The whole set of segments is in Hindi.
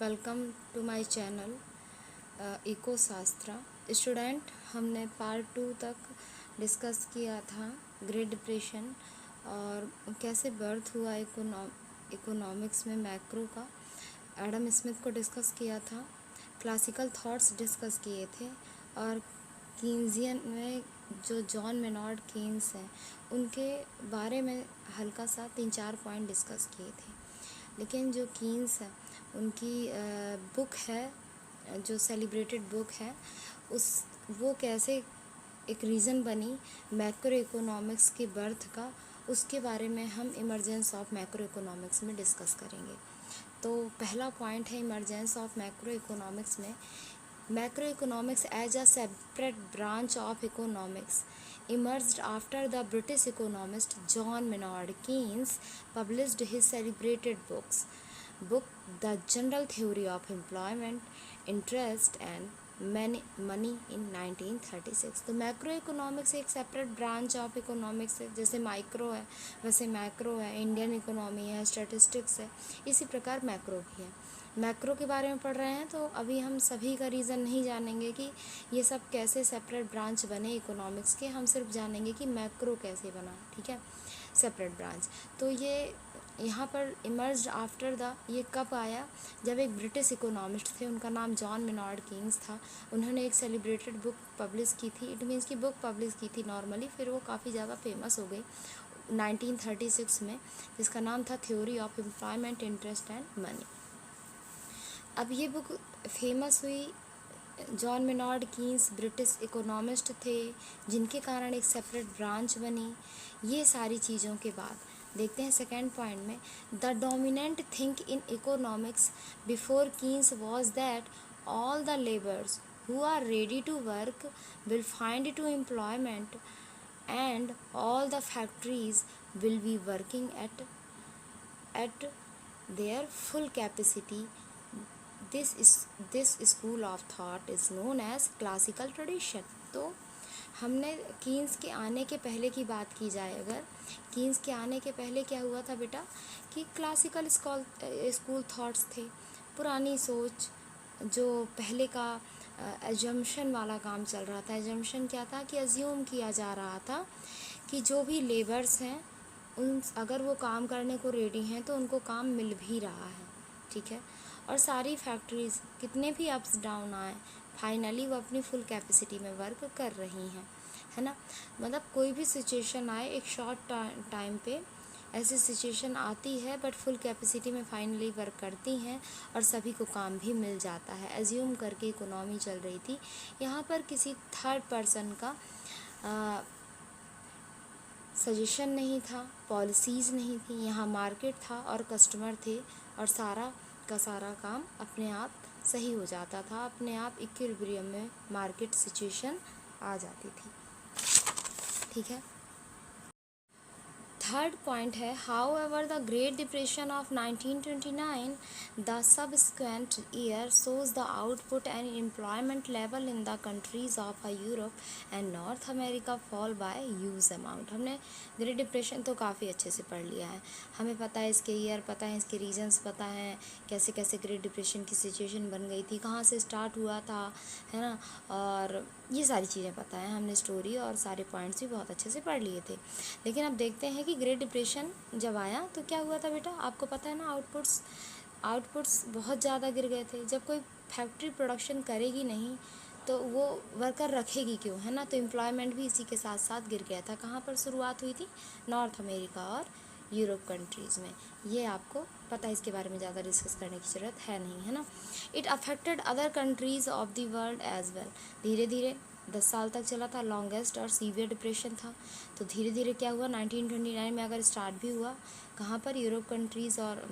Welcome to my channel eco Shastra. Student, हमने पार्ट 2 तक डिस्कस किया था ग्रेट डिप्रेशन और कैसे बर्थ हुआ इकोनॉमिक्स में मैक्रो का। एडम स्मिथ को डिस्कस किया था, क्लासिकल थॉट्स डिस्कस किए थे और कीन्सियन में जो जॉन मेनार्ड कीन्स हैं उनके बारे में हल्का सा 3-4 पॉइंट डिस्कस किए थे। लेकिन जो कीन्स है उनकी बुक है, जो सेलिब्रेटेड बुक है, वो कैसे एक रीज़न बनी मैक्रो इकोनॉमिक्स के बर्थ का, उसके बारे में हम इमर्जेंस ऑफ मैक्रो इकोनॉमिक्स में डिस्कस करेंगे। तो पहला पॉइंट है इमर्जेंस ऑफ मैक्रो इकोनॉमिक्स में। Macro economics as a separate branch of economics emerged after the British economist John Maynard Keynes published his celebrated book The General Theory of Employment, Interest and Money in 1936। तो मैक्रो इकोनॉमिक्स एक सेपरेट ब्रांच ऑफ इकोनॉमिक्स है। जैसे माइक्रो है वैसे मैक्रो है, इंडियन इकोनॉमी है, स्टैटिस्टिक्स है, इसी प्रकार मैक्रो भी है। मैक्रो के बारे में पढ़ रहे हैं तो अभी हम सभी का रीज़न नहीं जानेंगे कि ये सब कैसे सेपरेट ब्रांच बने इकोनॉमिक्स के, हम सिर्फ जानेंगे कि मैक्रो कैसे बना। ठीक है, सेपरेट ब्रांच। तो ये यहाँ पर इमर्ज्ड आफ्टर द, ये कब आया? जब एक ब्रिटिश इकोनॉमिस्ट थे, उनका नाम जॉन मेनार्ड कीन्स था। उन्होंने एक सेलिब्रेटेड बुक पब्लिश की थी, इट मीन्स की बुक पब्लिश की थी नॉर्मली, फिर वो काफ़ी ज़्यादा फेमस हो गई 1936 में, जिसका नाम था theory of employment, interest and money. अब ये बुक फेमस हुई, John Maynard Keynes British economist थे जिनके कारण एक सेपरेट ब्रांच बनी। ये सारी चीज़ों के बाद देखते हैं सेकेंड पॉइंट में, the dominant think in economics before Keynes was that all the labours who are ready to work will find to employment and all the factories will be working at their full capacity. This school of thought is known as classical tradition। तो हमने कीन्स के आने के पहले की बात की जाए, अगर कीन्स के आने के पहले क्या हुआ था बेटा कि क्लासिकल स्कूल थॉट्स थे, पुरानी सोच, जो पहले का एजम्पशन वाला काम चल रहा था। एजम्पशन क्या था कि अज्यूम किया जा रहा था कि जो भी लेबर्स हैं उन अगर वो काम करने को रेडी हैं तो उनको काम मिल भी रहा है। ठीक है, और सारी फैक्ट्रीज़ कितने भी अप्स डाउन आए, फाइनली वो अपनी फुल कैपेसिटी में वर्क कर रही हैं, है ना। मतलब कोई भी सिचुएशन आए, एक शॉर्ट टाइम पे ऐसी सिचुएशन आती है बट फुल कैपेसिटी में फाइनली वर्क करती हैं और सभी को काम भी मिल जाता है। एज्यूम करके इकोनॉमी चल रही थी। यहाँ पर किसी थर्ड पर्सन का सजेशन नहीं था, पॉलिसीज़ नहीं थी, यहाँ मार्केट था और कस्टमर थे और सारा का सारा काम अपने आप सही हो जाता था, अपने आप इक्विलिब्रियम में मार्केट सिचुएशन आ जाती थी। ठीक है, थर्ड पॉइंट है, how ever the great depression of 1929 the subsequent year shows the output and employment level in the countries of Europe and north America fall bye huge amount. हमने ग्रेट डिप्रेशन तो काफ़ी अच्छे से पढ़ लिया है, हमें पता है इसके ईयर पता है, इसके रीजंस पता हैं, कैसे कैसे ग्रेट डिप्रेशन की सिचुएशन बन गई थी, कहाँ से स्टार्ट हुआ था, है ना, और ये सारी चीज़ें पता है। हमने स्टोरी और सारे पॉइंट्स भी बहुत अच्छे से पढ़ लिए थे। लेकिन अब देखते हैं कि ग्रेट डिप्रेशन जब आया तो क्या हुआ था बेटा, आपको पता है ना, आउटपुट्स बहुत ज़्यादा गिर गए थे। जब कोई फैक्ट्री प्रोडक्शन करेगी नहीं तो वो वर्कर रखेगी क्यों, है ना। तो एम्प्लॉयमेंट भी इसी के साथ साथ गिर गया था। कहाँ पर शुरुआत हुई थी? नॉर्थ अमेरिका और यूरोप कंट्रीज़ में। ये आपको पता है, इसके बारे में ज़्यादा डिस्कस करने की ज़रूरत है नहीं, है ना। It affected other countries of the world as well. धीरे धीरे 10 साल तक चला था, लॉन्गेस्ट और सीवियर डिप्रेशन था। तो धीरे धीरे क्या हुआ, 1929 में अगर स्टार्ट भी हुआ, कहाँ पर? यूरोप कंट्रीज़ और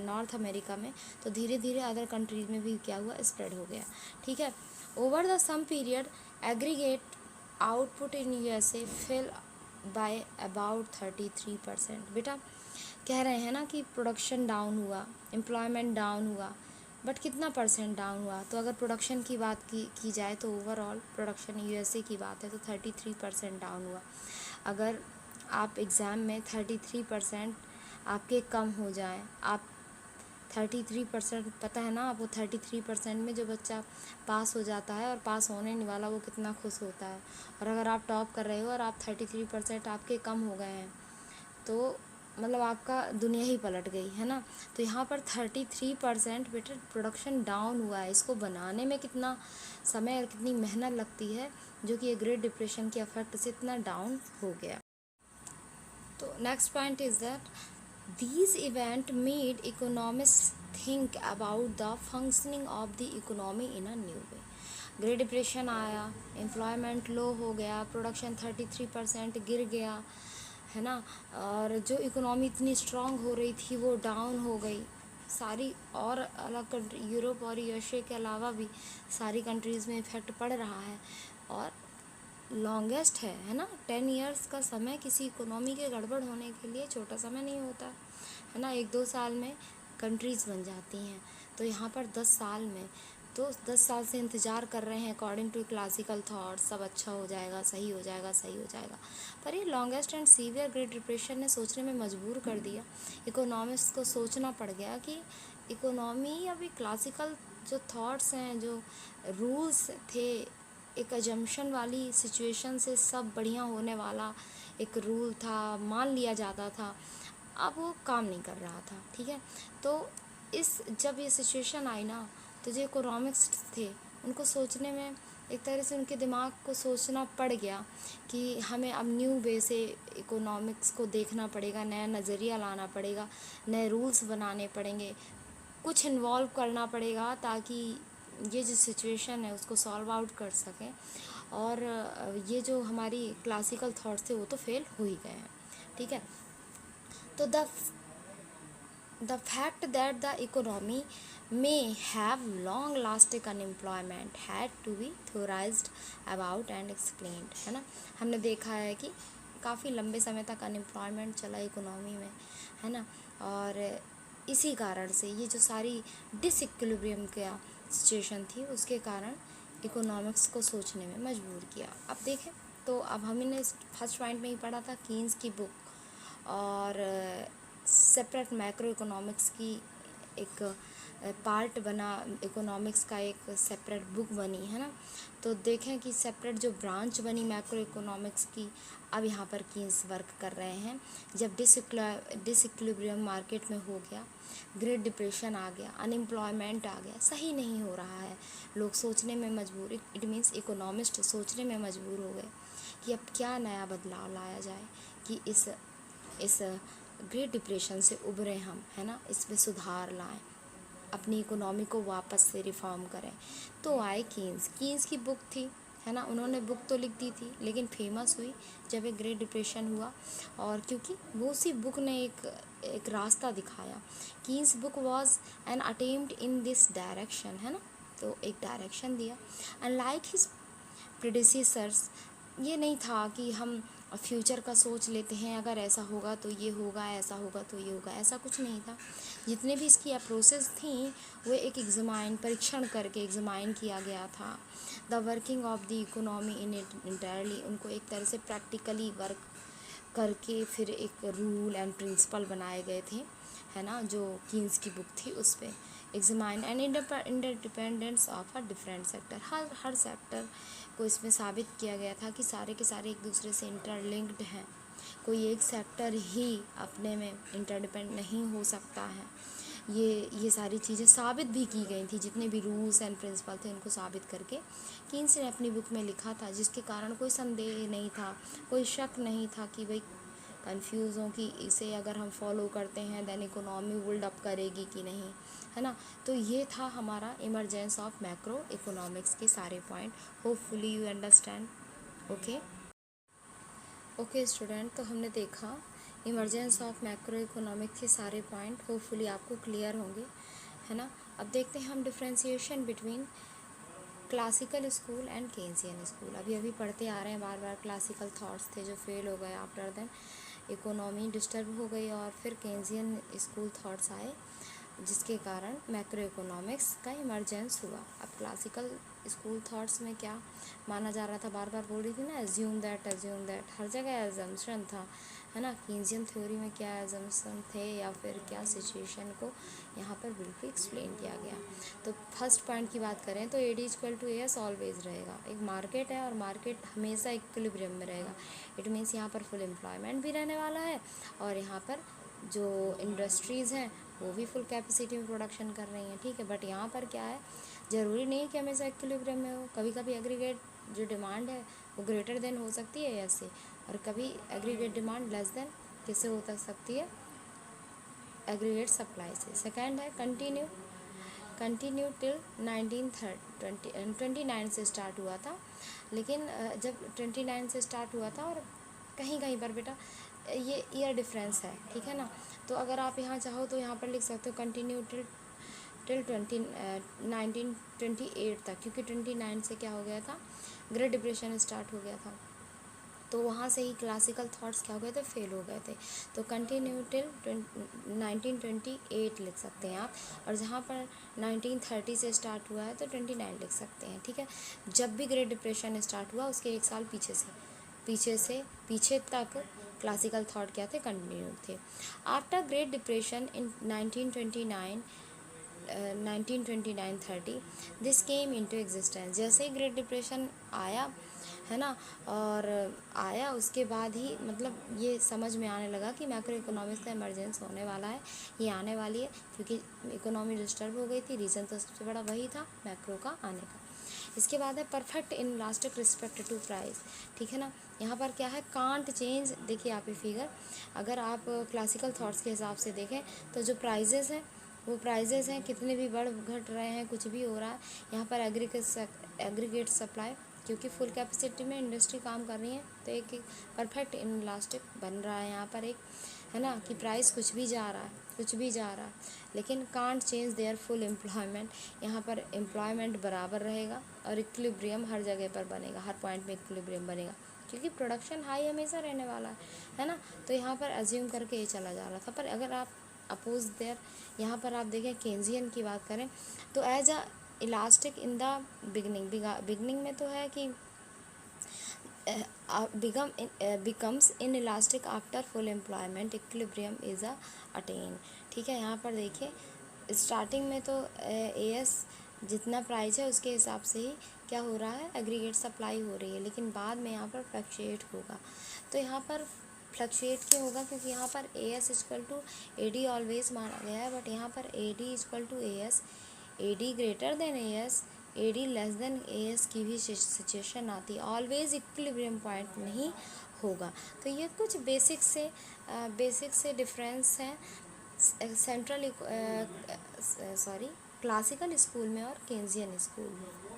नॉर्थ अमेरिका में, तो धीरे धीरे अदर कंट्रीज़ में भी क्या हुआ, स्प्रेड हो गया। ठीक है, over the some period aggregate output in USA fell by about 33%। बेटा कह रहे हैं ना कि प्रोडक्शन डाउन हुआ, एम्प्लॉयमेंट डाउन हुआ, बट कितना परसेंट डाउन हुआ? तो अगर प्रोडक्शन की बात की जाए तो ओवरऑल प्रोडक्शन यूएसए की बात है तो 33% डाउन हुआ। अगर आप एग्ज़ाम में 33% आपके कम हो जाएं, आप 33% पता है ना आपको, 33% में जो बच्चा पास हो जाता है और पास होने वाला वो कितना खुश होता है। और अगर आप टॉप कर रहे हो और आप 33% आपके कम हो गए हैं तो मतलब आपका दुनिया ही पलट गई है ना। तो यहाँ पर 33% बेटा प्रोडक्शन डाउन हुआ है। इसको बनाने में कितना समय और कितनी मेहनत लगती है, जो कि ये ग्रेट डिप्रेशन के इफेक्ट से इतना डाउन हो गया। तो next point is that these event made economists think about the functioning of the economy in a new way. Great depression आया, एम्प्लॉयमेंट लो हो गया, प्रोडक्शन 33% गिर गया, है ना। और जो इकोनॉमी इतनी स्ट्रांग हो रही थी वो डाउन हो गई। सारी और अलग कंट्री, यूरोप और यूएसए के अलावा भी सारी कंट्रीज़ में इफ़ेक्ट पड़ रहा है। और लॉन्गेस्ट है ना। 10 ईयर्स का समय किसी इकोनॉमी के गड़बड़ होने के लिए छोटा समय नहीं होता है ना। 1-2 साल में कंट्रीज़ बन जाती हैं। तो यहाँ पर 10 साल में, तो 10 साल से इंतज़ार कर रहे हैं अकॉर्डिंग टू क्लासिकल थॉट, सब अच्छा हो जाएगा, सही हो जाएगा, सही हो जाएगा। पर ये longest and severe great depression ने सोचने में मजबूर कर दिया। इकोनॉमिक्स को सोचना पड़ गया कि इकोनॉमी अभी क्लासिकल जो थॉट्स हैं, जो रूल्स थे, एक अजम्पशन वाली सिचुएशन से सब बढ़िया होने वाला एक रूल था, मान लिया जाता था, अब वो काम नहीं कर रहा था। ठीक है, तो जब ये सिचुएशन आई ना, तो जो इकोनॉमिक्स थे उनको सोचने में एक तरह से उनके दिमाग को सोचना पड़ गया कि हमें अब न्यू वे से इकोनॉमिक्स को देखना पड़ेगा, नया नज़रिया लाना पड़ेगा, नए रूल्स बनाने पड़ेंगे, कुछ इन्वॉल्व करना पड़ेगा ताकि ये जो सिचुएशन है उसको सॉल्व आउट कर सकें। और ये जो हमारी क्लासिकल थॉट्स थे वो तो फेल हो ही गए हैं। ठीक है, तो the fact that the economy may have long lasting unemployment had to be theorized about and explained, है ना। हमने देखा है कि काफ़ी लंबे समय तक अनएम्प्लॉयमेंट चला इकोनॉमी में, है ना। और इसी कारण से ये जो सारी डिसइक्विलिब्रियम का सिचुएशन थी उसके कारण इकोनॉमिक्स को सोचने में मजबूर किया। अब देखें तो अब हमने फर्स्ट पॉइंट में ही पढ़ा था कीन्स की बुक, और सेपरेट मैक्रो इकोनॉमिक्स की एक पार्ट बना, इकोनॉमिक्स का एक सेपरेट बुक बनी, है ना। तो देखें कि सेपरेट जो ब्रांच बनी मैक्रो इकोनॉमिक्स की, अब यहाँ पर कीन्स वर्क कर रहे हैं। जब डिसइक्विलिब्रियम मार्केट में हो गया, ग्रेट डिप्रेशन आ गया, अनएम्प्लॉयमेंट आ गया, सही नहीं हो रहा है, लोग सोचने में मजबूर, इट मीन्स इकोनॉमिस्ट सोचने में मजबूर हो गए कि अब क्या नया बदलाव लाया जाए कि इस ग्रेट डिप्रेशन से उभरें हम, है ना, इसमें सुधार लाएं, अपनी इकोनॉमी को वापस से रिफॉर्म करें। तो आए कीन्स की बुक थी, है ना। उन्होंने बुक तो लिख दी थी लेकिन फेमस हुई जब एक ग्रेट डिप्रेशन हुआ, और क्योंकि वो उसी बुक ने एक रास्ता दिखाया। Keynes book was an attempt in this direction, है ना, तो एक डायरेक्शन दिया। एंड लाइक हिज प्रेडिसेसर्स, ये नहीं था कि हम फ्यूचर का सोच लेते हैं, अगर ऐसा होगा तो ये होगा, ऐसा होगा तो ये होगा, ऐसा कुछ नहीं था। जितने भी इसकी अप्रोचेस थी वो एक परीक्षण करके एग्जामाइन किया गया था। The working of the economy in it entirely, उनको एक तरह से प्रैक्टिकली वर्क करके फिर एक रूल एंड प्रिंसिपल बनाए गए थे, है ना, जो कीन्स की बुक थी उस पर examine and interdependence of a different sector. Her sector को इसमें साबित किया गया था कि सारे के सारे एक दूसरे से इंटरलिंक्ड हैं, कोई एक सेक्टर ही अपने में इंटरडिपेंड नहीं हो सकता है। ये सारी चीज़ें साबित भी की गई थी, जितने भी रूल्स एंड प्रिंसिपल थे उनको साबित करके कीन्स ने अपनी बुक में लिखा था, जिसके कारण कोई संदेह नहीं था, कोई शक नहीं था कि भाई कंफ्यूज हो कि इसे अगर हम फॉलो करते हैं देन इकोनॉमी बिल्ड अप करेगी कि नहीं, है ना। तो ये था हमारा इमरजेंस ऑफ मैक्रो इकोनॉमिक्स के सारे point. Hopefully you understand. Okay student, तो हमने देखा इमरजेंस ऑफ मैक्रो इकोनॉमिक्स के सारे पॉइंट, होपफुली आपको क्लियर होंगे, है ना। अब देखते हैं हम differentiation between classical school and Keynesian school. अभी पढ़ते आ रहे हैं, बार बार क्लासिकल थॉट्स थे जो फेल हो गए, आफ्टर देन इकोनॉमी डिस्टर्ब हो गई और फिर केन्सियन स्कूल थॉट्स आए, जिसके कारण मैक्रो इकोनॉमिक्स का इमरजेंस हुआ। अब क्लासिकल स्कूल थॉट्स में क्या माना जा रहा था, बार बार बोल रही थी ना, एज्यूम दैट, हर जगह एजम्पशन था, है ना। कीन्सियन थ्योरी में क्या एजम्पशन थे या फिर क्या सिचुएशन को यहाँ पर बिल्कुल एक्सप्लेन किया गया। तो फर्स्ट पॉइंट की बात करें तो AD equal to AS always रहेगा। एक मार्केट है और मार्केट हमेशा इक्विलिब्रियम में रहेगा। इट मीन्स यहाँ पर फुल एम्प्लॉयमेंट भी रहने वाला है और यहाँ पर जो इंडस्ट्रीज़ हैं वो भी फुल कैपेसिटी में प्रोडक्शन कर रही हैं, ठीक है। बट यहाँ पर क्या है, ज़रूरी नहीं कि हमेशा इक्विलिब्रियम में हो। कभी कभी एग्रीगेट जो डिमांड है वो ग्रेटर देन हो सकती है ऐसे, और कभी एग्रीगेट डिमांड लेस देन किससे हो सकती है, एग्रीगेट सप्लाई से। सेकेंड है कंटिन्यू टिल 1929 से स्टार्ट हुआ था, लेकिन जब 29 से स्टार्ट हुआ था और कहीं कहीं पर बेटा ये ईयर डिफरेंस है, ठीक है ना। तो अगर आप यहाँ चाहो तो यहाँ पर लिख सकते हो कंटिन्यू टिल 1928 तक, क्योंकि 29 से क्या हो गया था, ग्रेट डिप्रेशन स्टार्ट हो गया था। तो वहाँ से ही क्लासिकल थॉट्स क्या हो गए थे, फेल हो गए थे। तो कंटिन्यू टिल 1928 लिख सकते हैं आप, और जहाँ पर 1930 से स्टार्ट हुआ है तो 29 लिख सकते हैं, ठीक है। जब भी ग्रेट डिप्रेशन स्टार्ट हुआ उसके एक साल पीछे तक क्लासिकल थॉट क्या थे, कंटिन्यू थे। After great depression in 1929-30 this came into existence. जैसे ही ग्रेट डिप्रेशन आया, है ना, और आया उसके बाद ही मतलब ये समझ में आने लगा कि मैक्रो इकोनॉमिक्स का इमरजेंस होने वाला है, ये आने वाली है, क्योंकि इकोनॉमी डिस्टर्ब हो गई थी। रीज़न तो सबसे बड़ा वही था मैक्रो का आने का। इसके बाद है perfect inelastic respect to price, ठीक है ना। यहाँ पर क्या है, कांट चेंज। देखिए आप ये फिगर, अगर आप क्लासिकल थॉट्स के हिसाब से देखें तो जो प्राइजेस हैं वो प्राइजेस हैं, कितने भी बढ़ घट रहे हैं, कुछ भी हो रहा है, यहाँ पर एग्रीगेट सप्लाई, क्योंकि फुल कैपेसिटी में इंडस्ट्री काम कर रही है, तो एक परफेक्ट इनलास्टिक बन रहा है यहाँ पर एक, है ना, कि प्राइस कुछ भी जा रहा है, लेकिन can't change their full employment. यहाँ पर एम्प्लॉयमेंट बराबर रहेगा और इक्विलिब्रियम हर जगह पर बनेगा, हर पॉइंट में इक्विलिब्रियम बनेगा, क्योंकि प्रोडक्शन हाई हमेशा रहने वाला है ना। तो यहाँ पर अज्यूम करके ये चला जा रहा था। पर अगर आप अपोज देयर, यहाँ पर आप देखें केन्जियन की बात करें तो as a elastic in the beginning में तो है कि becomes inelastic after full employment equilibrium is a attain, ठीक है। यहाँ पर देखिए स्टार्टिंग में तो AS जितना प्राइस है उसके हिसाब से ही क्या हो रहा है, एग्रीगेट सप्लाई हो रही है, लेकिन बाद में यहाँ पर फ्लक्चुएट होगा। तो यहाँ पर फ्लक्चुएट क्यों होगा, क्योंकि यहाँ पर AS equal to AD always माना गया है, बट यहाँ पर AD equal to AS, AD greater than AS, AD less than AS की भी सिचुएशन आती है, ऑलवेज इक्विलिब्रियम पॉइंट नहीं होगा। तो ये कुछ बेसिक से डिफरेंस है क्लासिकल स्कूल में और केन्जियन स्कूल में।